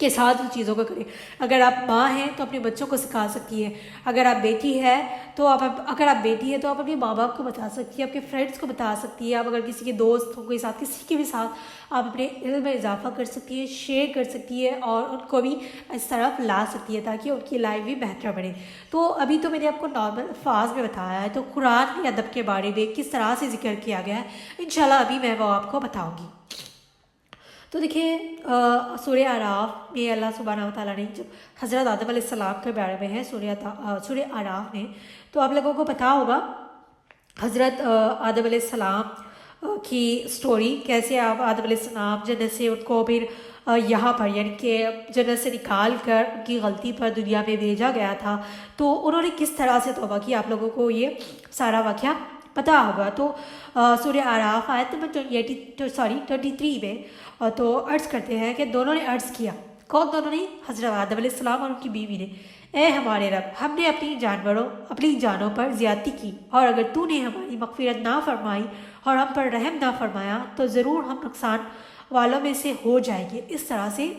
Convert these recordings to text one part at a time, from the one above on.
کے ساتھ ان چیزوں کو کریں. اگر آپ ماں ہیں تو اپنے بچوں کو سکھا سکتی ہے. اگر آپ بیٹی ہے تو اگر آپ بیٹی ہے تو آپ اپنے ماں باپ کو بتا سکتی ہے, اپنے فرینڈس کو بتا سکتی ہے. آپ اگر کسی کے دوستوں کے ساتھ, کسی کے بھی ساتھ آپ اپنے علم میں اضافہ کر سکتی ہے, شیئر کر سکتی ہے اور ان کو بھی اس طرف لا سکتی ہے تاکہ ان کی لائف بھی بہتر بنے. تو ابھی تو میں نے آپ کو نارمل الفاظ میں بتایا ہے, تو قرآن میں ادب کے بارے میں کس طرح سے ذکر کیا گیا ہے انشاءاللہ ابھی میں وہ آپ کو بتاؤں گی. تو دیکھیے سورہ اعراف میں اللہ سبحانہ و تعالیٰ نے جب حضرت آدم علیہ السلام کے بارے میں ہے سورہ اعراف میں, تو آپ لوگوں کو پتہ ہوگا حضرت آدم علیہ السلام کی سٹوری, کیسے آپ آدم علیہ السلام جنت سے ان کو پھر یہاں پر یعنی کہ جنت سے نکال کر ان کی غلطی پر دنیا میں بھیجا گیا تھا. تو انہوں نے کس طرح سے توبہ کی, آپ لوگوں کو یہ سارا واقعہ پتہ ہوگا. تو سورہ اعراف آیت نمبر 23 میں تو عرض کرتے ہیں کہ دونوں نے عرض کیا. کون دونوں نے؟ حضرت آدم علیہ السلام اور ان کی بیوی نے. اے ہمارے رب, ہم نے اپنی جانوں پر زیادتی کی, اور اگر تو نے ہماری مغفرت نہ فرمائی اور ہم پر رحم نہ فرمایا تو ضرور ہم نقصان والوں میں سے ہو جائیں گے. اس طرح سے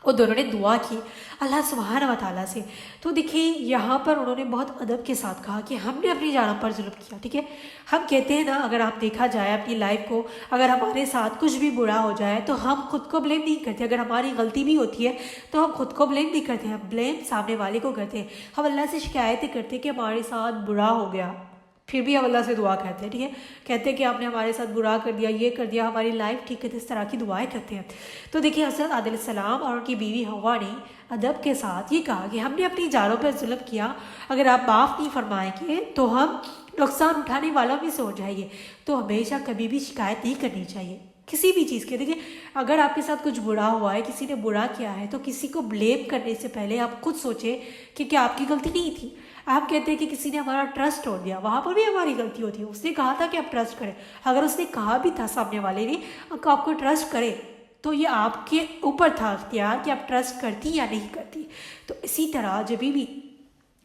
وہ دونوں نے دعا کی اللہ سبحانہ و تعالیٰ سے. تو دیکھیں یہاں پر انہوں نے بہت ادب کے ساتھ کہا کہ ہم نے اپنی جانوں پر ظلم کیا. ٹھیک ہے, ہم کہتے ہیں نا, اگر آپ دیکھا جائے اپنی لائف کو, اگر ہمارے ساتھ کچھ بھی برا ہو جائے تو ہم خود کو بلیم نہیں کرتے. اگر ہماری غلطی بھی ہوتی ہے تو ہم خود کو بلیم نہیں کرتے, ہم بلیم سامنے والے کو کرتے ہیں. ہم اللہ سے شکایتیں کرتے کہ ہمارے ساتھ برا ہو گیا, پھر بھی ہم اللہ سے دعا کرتے ہیں. ٹھیک ہے, کہتے ہیں کہ آپ نے ہمارے ساتھ برا کر دیا, یہ کر دیا, ہماری لائف ٹھیک ہے, اس طرح کی دعائیں کرتے ہیں. تو دیکھیے حضرت آدم علیہ السلام اور ان کی بیوی حوا نے ادب کے ساتھ یہ کہا کہ ہم نے اپنی جانوں پر ظلم کیا, اگر آپ معاف نہیں فرمائیں گے تو ہم نقصان اٹھانے والوں میں سے ہو جائیں گے. تو ہمیشہ کبھی بھی شکایت نہیں کرنی چاہیے کسی بھی چیز کے. دیکھیے اگر آپ کے ساتھ کچھ برا ہوا ہے, کسی نے برا کیا ہے, تو کسی کو بلیم کرنے سے پہلے آپ خود سوچیں کہ کیا آپ کی غلطی نہیں تھی. آپ کہتے ہیں کہ کسی نے ہمارا ٹرسٹ توڑ دیا, وہاں پر بھی ہماری غلطی ہوتی ہے. اس نے کہا تھا کہ آپ ٹرسٹ کریں, اگر اس نے کہا بھی تھا سامنے والے نے کہ آپ کو ٹرسٹ کرے, تو یہ آپ کے اوپر تھا اختیار کہ آپ ٹرسٹ کرتی یا نہیں کرتی. تو اسی طرح جب بھی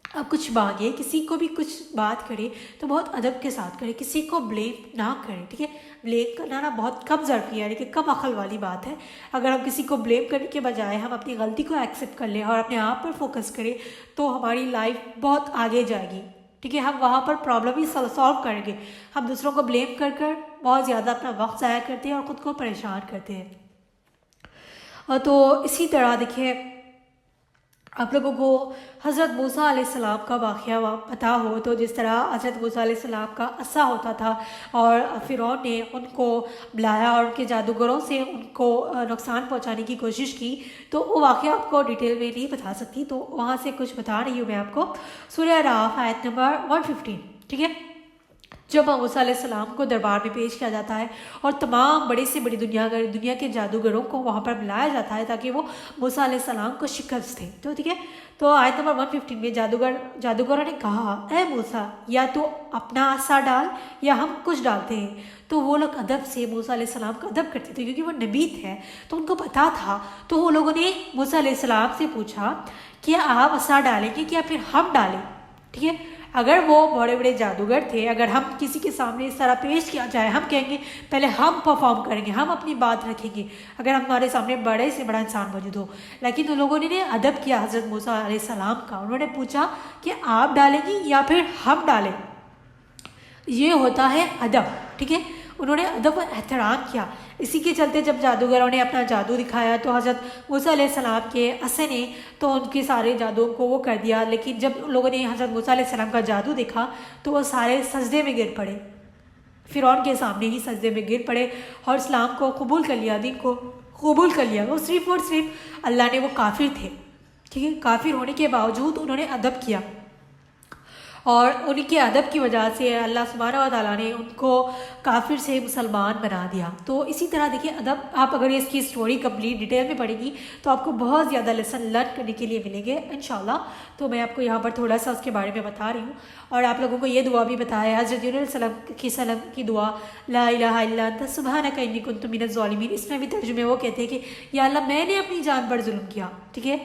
آپ کچھ مانگے, کسی کو بھی کچھ بات کرے تو بہت ادب کے ساتھ کرے, کسی کو بلیم نہ کریں. ٹھیک ہے, بلیم کرنا نا بہت کم ظرفی ہے, یعنی کہ کم عقل والی بات ہے. اگر ہم کسی کو بلیم کرنے کے بجائے ہم اپنی غلطی کو ایکسیپٹ کر لیں اور اپنے آپ پر فوکس کریں تو ہماری لائف بہت آگے جائے گی. ٹھیک ہے, ہم وہاں پر پرابلم ہی سالو کریں گے. ہم دوسروں کو بلیم کر کر بہت زیادہ اپنا وقت ضائع کرتے ہیں اور خود کو پریشان کرتے ہیں. تو اسی طرح دیکھیے آپ لوگوں کو حضرت موسیٰ علیہ السلام کا واقعہ پتہ ہو, تو جس طرح حضرت موسیٰ علیہ السلام کا عصا ہوتا تھا اور فرعون نے ان کو بلایا اور ان کے جادوگروں سے ان کو نقصان پہنچانے کی کوشش کی. تو وہ واقعہ آپ کو ڈیٹیل میں نہیں بتا سکتی, تو وہاں سے کچھ بتا رہی ہوں میں آپ کو. سورہ اعراف آیت نمبر 115. ٹھیک ہے, جب موسیٰ علیہ السلام کو دربار میں پیش کیا جاتا ہے اور تمام بڑے سے بڑی دنیا کے جادوگروں کو وہاں پر بلایا جاتا ہے تاکہ وہ موسیٰ علیہ السلام کو شکست دیں. تو ٹھیک ہے, تو آیت نمبر 115 میں جادوگروں نے کہا اے موسیٰ, یا تو اپنا عصا ڈال یا ہم کچھ ڈالتے ہیں. تو وہ لوگ ادب سے موسیٰ علیہ السلام کا ادب کرتے تھے کیونکہ وہ نبی تھے, تو ان کو پتہ تھا. تو وہ لوگوں نے موسیٰ علیہ السلام سے پوچھا کہ آپ عصا ڈالیں گے کہ پھر ہم ڈالیں. ٹھیک ہے, اگر وہ بڑے بڑے جادوگر تھے, اگر ہم کسی کے سامنے اس طرح پیش کیا جائے, ہم کہیں گے پہلے ہم پرفارم کریں گے, ہم اپنی بات رکھیں گے اگر ہمارے سامنے بڑے سے بڑا انسان موجود ہو. لیکن ان لوگوں نے ادب کیا حضرت موسیٰ علیہ السلام کا. انہوں نے پوچھا کہ آپ ڈالیں گی یا پھر ہم ڈالیں. یہ ہوتا ہے ادب. ٹھیک ہے, انہوں نے ادب و احترام کیا. اسی کے چلتے جب جادوگروں نے اپنا جادو دکھایا تو حضرت موسیٰ علیہ السلام کے عصا نے تو ان کے سارے جادو کو وہ کر دیا. لیکن جب لوگوں نے حضرت موسیٰ علیہ السلام کا جادو دیکھا تو وہ سارے سجدے میں گر پڑے, فرعون کے سامنے ہی سجدے میں گر پڑے اور اسلام کو قبول کر لیا, دین کو قبول کر لیا. وہ صرف اور صرف اللہ نے, وہ کافر تھے. ٹھیک ہے, کافر ہونے کے باوجود انہوں نے ادب کیا اور ان کے ادب کی وجہ سے اللہ سبحانہ و تعالیٰ نے ان کو کافر سے مسلمان بنا دیا. تو اسی طرح دیکھیے ادب, آپ اگر اس کی سٹوری کمپلیٹ ڈیٹیل میں پڑھیں گی تو آپ کو بہت زیادہ لیسن لرن کرنے کے لیے ملیں گے انشاءاللہ. تو میں آپ کو یہاں پر تھوڑا سا اس کے بارے میں بتا رہی ہوں. اور آپ لوگوں کو یہ دعا بھی بتایا ہے حضرت یونس علیہ السلام کی دعا, لا الہ الا انت سبحانک انی کنت من الظالمین. اس میں بھی ترجمے وہ کہتے ہیں کہ یا اللہ میں نے اپنی جان پر ظلم کیا. ٹھیک ہے,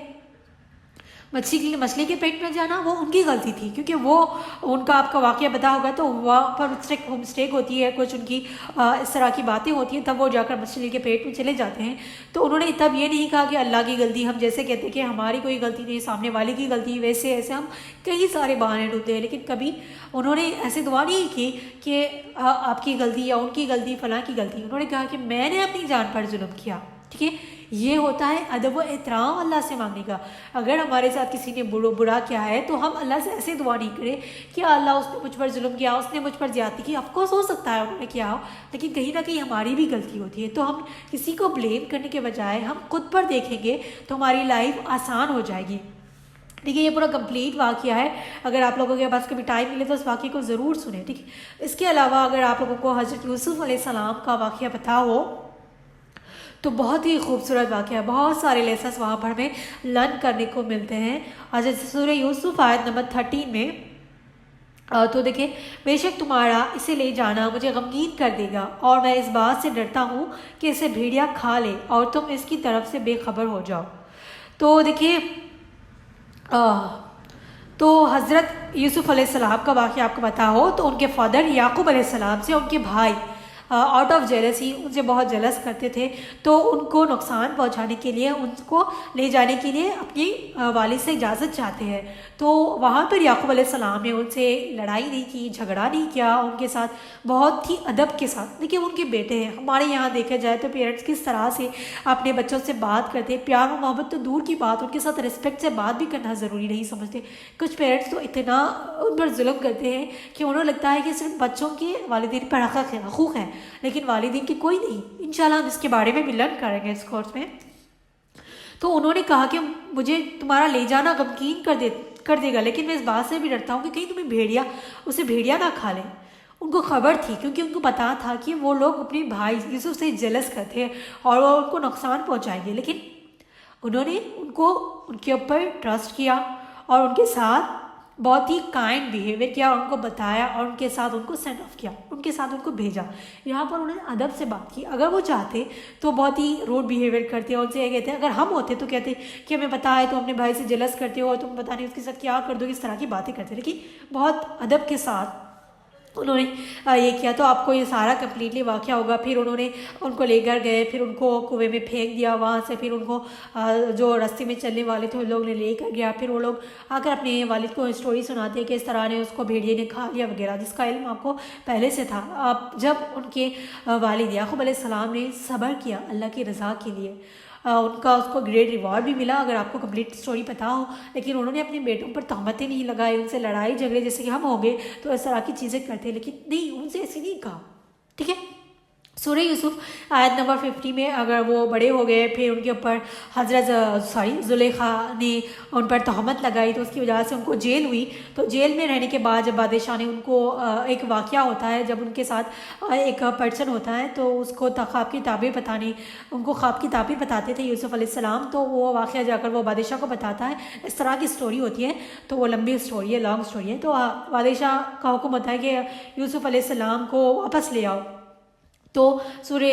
مچھلی کے پیٹ میں جانا وہ ان کی غلطی تھی، کیونکہ وہ ان کا آپ کا واقعہ پتا ہوگا تو وہاں پر مسٹیک ہوتی ہے، کچھ ان کی اس طرح کی باتیں ہوتی ہیں، تب وہ جا کر مچھلی کے پیٹ میں چلے جاتے ہیں۔ تو انہوں نے تب یہ نہیں کہا کہ اللہ کی غلطی، ہم جیسے کہتے ہیں کہ ہماری کوئی غلطی نہیں، سامنے والے کی غلطی، ویسے ایسے ہم کئی سارے بہانے ڈھونڈتے ہیں، لیکن کبھی انہوں نے ایسے دعا نہیں کی کہ آپ کی غلطی یا ان کی غلطی، فلاں کی غلطی۔ انہوں نے کہا کہ میں نے اپنی جان پر ظلم کیا، ٹھیک ہے۔ یہ ہوتا ہے ادب و احترام اللہ سے مانگنے کا۔ اگر ہمارے ساتھ کسی نے برا کیا ہے تو ہم اللہ سے ایسے دعا نہیں کریں کہ اللہ اس نے مجھ پر ظلم کیا، اس نے مجھ پر زیادتی کی۔ آف کورس ہو سکتا ہے انہوں نے کیا ہو، لیکن کہیں نہ کہیں ہماری بھی غلطی ہوتی ہے۔ تو ہم کسی کو بلیم کرنے کے بجائے ہم خود پر دیکھیں گے تو ہماری لائف آسان ہو جائے گی۔ ٹھیک ہے، یہ پورا کمپلیٹ واقعہ ہے، اگر آپ لوگوں کے پاس کبھی ٹائم ملے تو اس واقعے کو ضرور سنیں، ٹھیک ہے۔ اس کے علاوہ اگر آپ لوگوں کو حضرت یوسف علیہ السلام کا واقعہ پتہ ہو تو بہت ہی خوبصورت واقعہ، بہت سارے لیسنس وہاں پر ہمیں لرن کرنے کو ملتے ہیں۔ حضرت سورہ یوسف آیت نمبر 13 میں تو دیکھیں، بے شک تمہارا اسے لے جانا مجھے غمگین کر دے گا، اور میں اس بات سے ڈرتا ہوں کہ اسے بھیڑیا کھا لے اور تم اس کی طرف سے بے خبر ہو جاؤ۔ تو دیکھیں تو حضرت یوسف علیہ السلام کا واقعہ آپ کو پتہ ہو تو ان کے فادر یعقوب علیہ السلام سے ان کے بھائی آؤٹ آف جیلسی ان سے بہت جلس کرتے تھے، تو ان کو نقصان پہنچانے کے لیے، ان کو لے جانے کے لیے اپنی والد سے اجازت چاہتے ہیں۔ تو وہاں پر یعقوب علیہ السلام نے ان سے لڑائی نہیں کی، جھگڑا نہیں کیا، ان کے ساتھ بہت ہی ادب کے ساتھ، دیکھیں ان کے بیٹے ہیں۔ ہمارے یہاں دیکھا جائے تو پیرنٹس کس طرح سے اپنے بچوں سے بات کرتے ہیں، پیار و محبت تو دور کی بات، ان کے ساتھ رسپیکٹ سے بات بھی کرنا ضروری نہیں سمجھتے۔ کچھ پیرنٹس تو اتنا ان پر ظلم کرتے ہیں کہ انہوں لگتا ہے کہ صرف بچوں کے والدین پر حقوق ہیں، لیکن والدین کی کوئی نہیں۔ انشاءاللہ ہم اس کے بارے میں بھی لرن کریں گے اس کورس میں۔ تو انہوں نے کہا کہ مجھے تمہارا لے جانا غمگین کر دے گا، لیکن میں اس بات سے بھی ڈرتا ہوں کہ کہیں تمہیں اسے بھیڑیا نہ کھا لیں۔ ان کو خبر تھی، کیونکہ ان کو پتا تھا کہ وہ لوگ اپنے بھائی یوسف سے جلس کرتے ہیں اور وہ ان کو نقصان پہنچائیں گے، لیکن انہوں نے ان کے اوپر ٹرسٹ کیا اور ان کے ساتھ بہت ہی کائنڈ بیہیویئر کیا، اور ان کو بتایا اور ان کے ساتھ ان کو سینڈ آف کیا، ان کے ساتھ ان کو بھیجا۔ یہاں پر انہوں نے ادب سے بات کی۔ اگر وہ چاہتے تو بہت ہی روڈ بیہیویئر کرتے اور ان سے یہ کہتے ہیں، اگر ہم ہوتے تو کہتے کہ ہمیں پتہ ہے تو اپنے بھائی سے جلس کرتے ہو، تم پتہ نہیں اس کے ساتھ کیا کر دو، اس طرح کی باتیں کرتے، لیکن بہت ادب کے ساتھ انہوں نے یہ کیا۔ تو آپ کو یہ سارا کمپلیٹلی واقعہ ہوگا۔ پھر انہوں نے ان کو لے کر گئے، پھر ان کو کنویں میں پھینک دیا، وہاں سے پھر ان کو جو راستے میں چلنے والے تھے ان لوگ نے لے کر گیا۔ پھر وہ لوگ آ کر اپنے والد کو اسٹوری سناتے ہیں کہ اس طرح نے اس کو بھیڑیے نے کھا لیا وغیرہ، جس کا علم آپ کو پہلے سے تھا۔ جب ان کے والد یعقوب علیہ السلام نے صبر کیا اللہ کی رضا کے لیے، ان کا اس کو گریٹ ریوارڈ بھی ملا، اگر آپ کو کمپلیٹ سٹوری پتہ ہو، لیکن انہوں نے اپنے بیٹوں پر تہمتیں نہیں لگائی، ان سے لڑائی جھگڑے جیسے کہ ہم ہو گئے تو اس طرح کی چیزیں کرتے، لیکن نہیں، ان سے ایسے نہیں کہا، ٹھیک ہے۔ سورہ یوسف آیت نمبر 50 میں اگر وہ بڑے ہو گئے، پھر ان کے اوپر زلیخا نے ان پر تہمت لگائی تو اس کی وجہ سے ان کو جیل ہوئی، تو جیل میں رہنے کے بعد جب بادشاہ نے ان کو ایک واقعہ ہوتا ہے، جب ان کے ساتھ ایک پرسن ہوتا ہے تو اس کو خواب کی تعبیر بتانی، ان کو خواب کی تعبیر بتاتے تھے یوسف علیہ السلام، تو وہ واقعہ جا کر وہ بادشاہ کو بتاتا ہے۔ اس طرح کی سٹوری ہوتی ہے، تو وہ لمبی سٹوری ہے، لانگ سٹوری ہے۔ تو بادشاہ کا حکم ہوتا ہے کہ یوسف علیہ السلام کو واپس لے آؤ۔ تو سورہ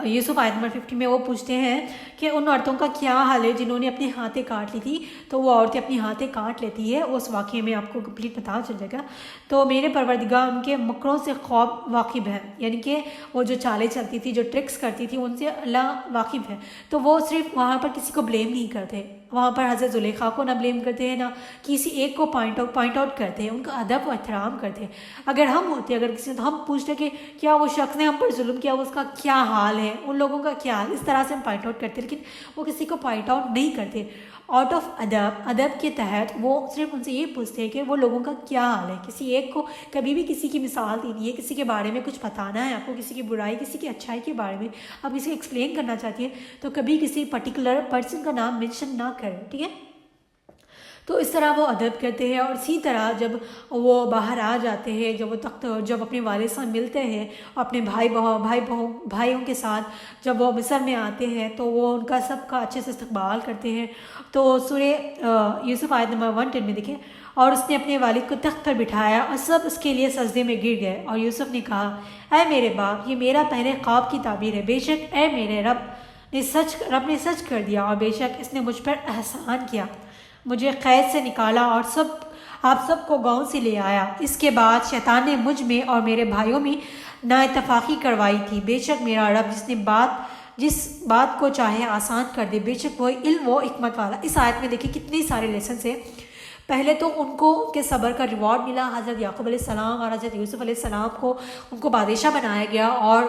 یوسف آیت نمبر 50 میں وہ پوچھتے ہیں کہ ان عورتوں کا کیا حال ہے جنہوں نے اپنی ہاتھیں کاٹ لی تھی، تو وہ عورتیں اپنی ہاتھیں کاٹ لیتی ہے، اس واقعے میں آپ کو کمپلیٹ پتہ چل جائے گا۔ تو میرے پروردگار ان کے مکروں سے خوب واقف ہے، یعنی کہ وہ جو چالیں چلتی تھی، جو ٹرکس کرتی تھی، ان سے اللہ واقف ہے۔ تو وہ صرف وہاں پر کسی کو بلیم نہیں کرتے، وہاں پر حضرت زلیخا کو نہ بلیم کرتے ہیں، نہ کسی ایک کو پوائنٹ آؤٹ کرتے ہیں، ان کا ادب و احترام کرتے ہیں۔ اگر ہم ہوتے، اگر کسی تو ہم پوچھتے کہ کیا وہ شخص نے ہم پر ظلم کیا، اس کا کیا حال ہے، ان لوگوں کا کیا حال، اس طرح سے ہم پوائنٹ آؤٹ کرتے، لیکن وہ کسی کو پوائنٹ آؤٹ نہیں کرتے۔ آؤٹ آف ادب کے تحت وہ صرف ان سے یہ پوچھتے ہیں کہ وہ لوگوں کا کیا حال ہے۔ کسی ایک کو کبھی بھی کسی کی مثال دینی ہے، کسی کے بارے میں کچھ بتانا ہے آپ کو، کسی کی برائی، کسی کی اچھائی کے بارے میں آپ کسی کو ایکسپلین کرنا چاہتی ہیں، تو کبھی کسی پرٹیکولر پرسن کا نام مینشن نہ کریں، ٹھیک ہے۔ تو اس طرح وہ ادب کرتے ہیں، اور اسی طرح جب وہ باہر آ جاتے ہیں، جب اپنے والد سے ملتے ہیں، اپنے بھائیوں کے ساتھ جب وہ مصر میں آتے ہیں تو وہ ان کا سب کا اچھے سے استقبال کرتے ہیں۔ تو سورہ یوسف آیت نمبر 110 میں دیکھیں، اور اس نے اپنے والد کو تخت پر بٹھایا اور سب اس کے لیے سجدے میں گر گئے، اور یوسف نے کہا، اے میرے باپ، یہ میرا پہلے خواب کی تعبیر ہے، بے شک اے میرے رب نے سچ کر دیا، اور بے شک اس نے مجھ پر احسان کیا۔ مجھے قید سے نکالا اور آپ سب کو گاؤں سے لے آیا۔ اس کے بعد شیطان نے مجھ میں اور میرے بھائیوں میں نااتفاقی کروائی تھی۔ بے شک میرا رب جس بات کو چاہے آسان کر دے، بے شک وہ علم و حکمت والا۔ اس آیت میں دیکھیں کتنے سارے لیسنس ہیں۔ پہلے تو ان کو ان کے صبر کا ریوارڈ ملا، حضرت یعقوب علیہ السلام اور حضرت یوسف علیہ السلام کو ان کو بادشاہ بنایا گیا، اور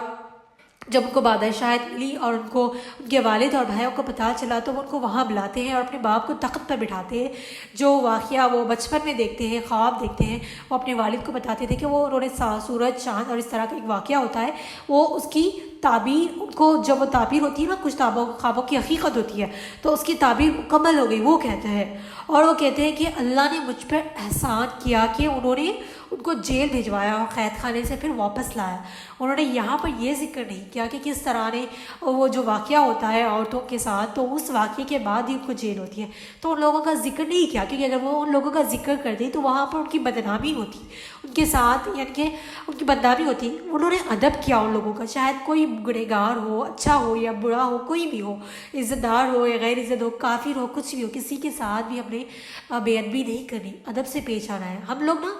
جب ان کو بادشاہت ملی اور ان کے والد اور بھائیوں کو پتہ چلا تو وہ ان کو وہاں بلاتے ہیں اور اپنے باپ کو تخت پر بٹھاتے ہیں۔ جو واقعہ وہ بچپن میں دیکھتے ہیں، خواب دیکھتے ہیں، وہ اپنے والد کو بتاتے تھے کہ وہ انہوں نے سورج، چاند اور اس طرح کا ایک واقعہ ہوتا ہے، وہ اس کی تعبیر، ان کو جب وہ تعبیر ہوتی ہے نا، کچھ خوابوں کی حقیقت ہوتی ہے، تو اس کی تعبیر مکمل ہو گئی، وہ کہتے ہیں۔ اور وہ کہتے ہیں کہ اللہ نے مجھ پر احسان کیا کہ انہوں نے ان کو جیل بھجوایا اور قید خانے سے پھر واپس لایا۔ انہوں نے یہاں پر یہ ذکر نہیں کیا کہ کس طرح نے وہ جو واقعہ ہوتا ہے عورتوں کے ساتھ، تو اس واقعے کے بعد ہی ان کو جیل ہوتی ہے، تو ان لوگوں کا ذکر نہیں کیا، کیونکہ اگر وہ ان لوگوں کا ذکر کر دیں تو وہاں پر ان کی بدنامی ہوتی، ان کے ساتھ یعنی کہ ان کی بدنامی ہوتی۔ انہوں نے ادب کیا ان لوگوں کا، شاید کوئی گنہگار ہو، اچھا ہو یا برا ہو، کوئی بھی ہو، عزت دار ہو یا غیر عزت ہو، کافر ہو، کچھ بھی ہو، کسی کے ساتھ بھی ہم نے بے ادبی نہیں کرنی، ادب سے پیش آنا ہے۔ ہم لوگ نا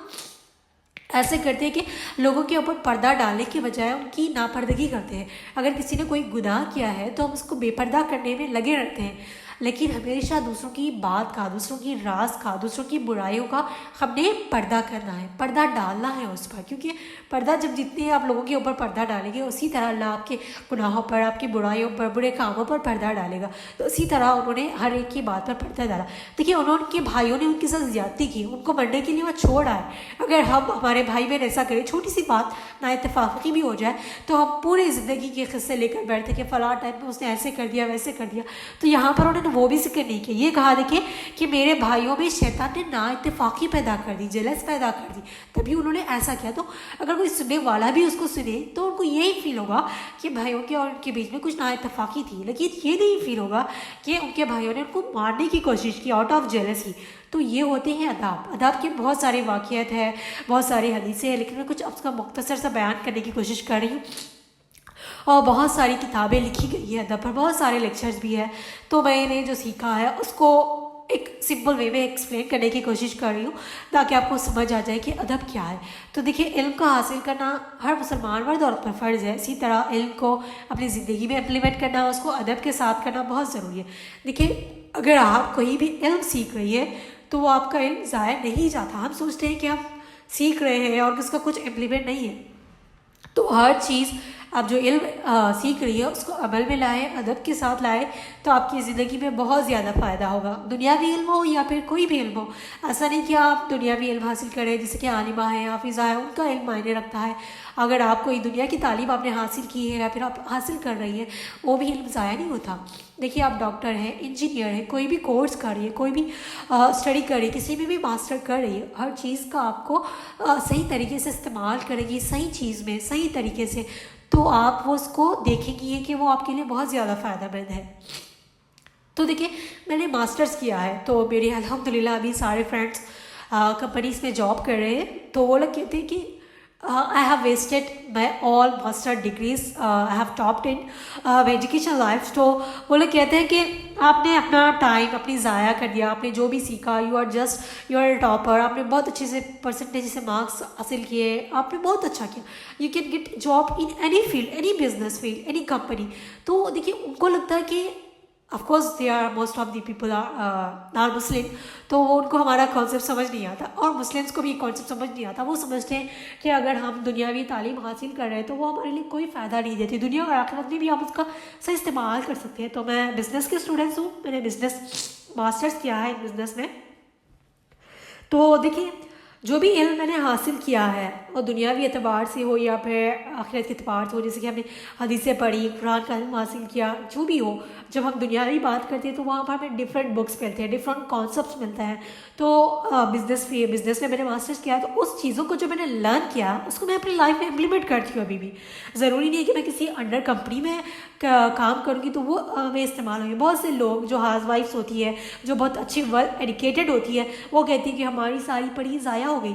ایسے کرتے ہیں کہ لوگوں کے اوپر پردہ ڈالنے کے بجائے ان کی ناپردگی کرتے ہیں۔ اگر کسی نے کوئی گناہ کیا ہے تو ہم اس کو بے پردہ کرنے میں لگے رہتے ہیں، لیکن ہمیشہ دوسروں کی بات کا، دوسروں کی راز کا، دوسروں کی برائیوں کا ہم نے پردہ کرنا ہے، پردہ ڈالنا ہے اس پر، کیونکہ پردہ جب جتنے آپ لوگوں کے اوپر پردہ ڈالیں گے، اسی طرح اللہ آپ کے گناہوں پر، آپ کی برائیوں پر، برے کاموں پر پردہ ڈالے گا۔ تو اسی طرح انہوں نے ہر ایک کی بات پر پردہ ڈالا۔ دیکھیے ان کے بھائیوں نے ان کے ساتھ زیادتی کی، ان کو مرنے کے لیے وہ چھوڑ آئے۔ اگر ہمارے بھائی بہن ایسا کرے، چھوٹی سی بات نا اتفاقی بھی ہو جائے، تو ہم پوری زندگی کے قصے لے کر بیٹھتے کہ فلاں ٹائم میں اس نے ایسے کر دیا، ویسے کر دیا۔ تو یہاں پر انہوں نے وہ بھی ذکر نہیں کیا، یہ کہا دیکھیں کہ میرے بھائیوں میں شیطان نے نا اتفاقی پیدا کر دی، جلس پیدا کر دی، تبھی انہوں نے ایسا کیا۔ تو اگر کوئی سننے والا بھی اس کو سنے تو ان کو یہی فیل ہوگا کہ بھائیوں کے اور ان کے بیچ میں کچھ نا اتفاقی تھی، لیکن یہ نہیں فیل ہوگا کہ ان کے بھائیوں نے ان کو مارنے کی کوشش کی آؤٹ آف جیلسی۔ تو یہ ہوتے ہیں اداب۔ اداب کے بہت سارے واقعات ہیں، بہت ساری حدیثیں ہیں، لیکن میں کچھ اس کا مختصر سا بیان کرنے کی کوشش کر رہی ہوں، اور بہت ساری کتابیں لکھی گئی ہیں ادب پر، بہت سارے لیکچرز بھی ہیں۔ تو میں نے جو سیکھا ہے اس کو ایک سمپل وے میں ایکسپلین کرنے کی کوشش کر رہی ہوں تاکہ آپ کو سمجھ آ جائے کہ ادب کیا ہے۔ تو دیکھیے علم کا حاصل کرنا ہر مسلمان مرد اور پر فرض ہے، اسی طرح علم کو اپنی زندگی میں امپلیمنٹ کرنا، اس کو ادب کے ساتھ کرنا بہت ضروری ہے۔ دیکھیے اگر آپ کوئی بھی علم سیکھ رہی ہے تو وہ آپ کا علم ضائع نہیں جاتا۔ ہم سوچتے ہیں کہ ہم سیکھ رہے ہیں اور اس کا کچھ امپلیمنٹ نہیں ہے، تو ہر چیز آپ جو علم سیکھ رہی ہے اس کو عمل میں لائیں، ادب کے ساتھ لائیں، تو آپ کی زندگی میں بہت زیادہ فائدہ ہوگا، دنیاوی علم ہو یا پھر کوئی بھی علم ہو۔ ایسا نہیں کہ آپ دنیاوی علم حاصل کریں، جیسے کہ عالمہ ہیں، حافظہ ہیں، ان کا علم معنی رکھتا ہے۔ اگر آپ کوئی دنیا کی تعلیم آپ نے حاصل کی ہے یا پھر آپ حاصل کر رہی ہیں، وہ بھی علم ضائع نہیں ہوتا۔ دیکھیے آپ ڈاکٹر ہیں، انجینئر ہیں، کوئی بھی کورس کر رہی ہے، کوئی بھی اسٹڈی کر رہی ہے، کسی میں بھی ماسٹر کر رہی ہے، ہر چیز کا آپ کو صحیح طریقے سے استعمال کرے گی، صحیح چیز میں صحیح طریقے سے، تو آپ وہ اس کو دیکھیں گی کہ وہ آپ کے لیے بہت زیادہ فائدہ مند ہے۔ تو دیکھیں میں نے ماسٹرز کیا ہے، تو میرے الحمدللہ ابھی سارے فرینڈس کمپنیز میں جاب کر رہے ہیں، تو وہ لوگ کہتے ہیں کہ I have wasted my all master degrees, I have topped in my education life۔ تو وہ لوگ کہتے ہیں کہ آپ نے اپنا ٹائم اپنی ضائع کر دیا، آپ نے جو بھی سیکھا، یو آر ٹاپر، آپ نے بہت اچھے سے پرسنٹیج سے مارکس حاصل کیے، آپ نے بہت اچھا کیا، you can get job in any field, any business field, any company. تو دیکھیے ان کو لگتا ہے کہ of course they are most of the people are Muslim, تو وہ ان کو ہمارا کانسیپٹ سمجھ نہیں آتا، اور مسلمس کو بھی کانسیپٹ سمجھ نہیں آتا۔ وہ سمجھتے ہیں کہ اگر ہم دنیاوی تعلیم حاصل کر رہے ہیں تو وہ ہمارے لیے کوئی فائدہ نہیں دیتی، دنیا اور آخرت میں بھی ہم اس کا صحیح استعمال کر سکتے ہیں۔ تو میں بزنس کے اسٹوڈنٹس ہوں، میں نے بزنس ماسٹرز کیا ہے بزنس میں۔ تو دیکھیے جو بھی علم میں نے حاصل کیا ہے وہ دنیاوی اعتبار سے ہو یا پھر آخرت کے اعتبار سے ہو، جیسے کہ ہم نے حدیثیں پڑھی، قرآن کا علم حاصل کیا، جو بھی ہو، جب ہم دنیاوی بات کرتے ہیں تو وہاں پر ہمیں ڈفرینٹ بکس ملتے ہیں، ڈفرینٹ کانسیپٹس ملتے ہیں۔ تو بزنس میں میں نے ماسٹرز کیا، تو اس چیزوں کو جو میں نے لرن کیا اس کو میں اپنی لائف میں امپلیمنٹ کرتی ہوں۔ ابھی بھی ضروری نہیں ہے کہ میں کسی انڈر کمپنی میں کام کروں گی تو وہ ہمیں استعمال ہوگی۔ بہت سے لوگ جو ہاؤس وائفس ہوتی ہے، جو بہت اچھی ویل ایڈوکیٹڈ ہوتی ہے، وہ کہتی ہیں کہ ہماری ساری پڑھی ضائع ہو گئی،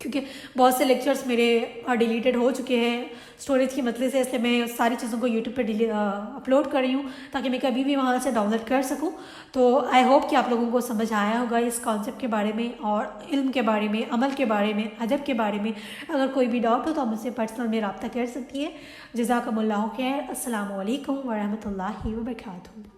کیونکہ بہت سے لیکچرز میرے ڈیلیٹڈ ہو چکے ہیں اسٹوریج کی مسئلے سے، اس لیے میں ساری چیزوں کو یوٹیوب پہ اپلوڈ کر رہی ہوں تاکہ میں کبھی بھی وہاں سے ڈاؤن لوڈ کر سکوں. تو آئی ہوپ کہ آپ لوگوں کو سمجھ آیا ہوگا اس کانسیپٹ کے بارے میں اور علم کے بارے میں، عمل کے بارے میں، ادب کے بارے میں. اگر کوئی بھی ڈاؤٹ ہو تو آپ مجھ سے پرسنل میں رابطہ کر سکتی ہیں. جزاکم اللہ خیر. السلام علیکم ورحمۃ اللہ وبرکاتہ.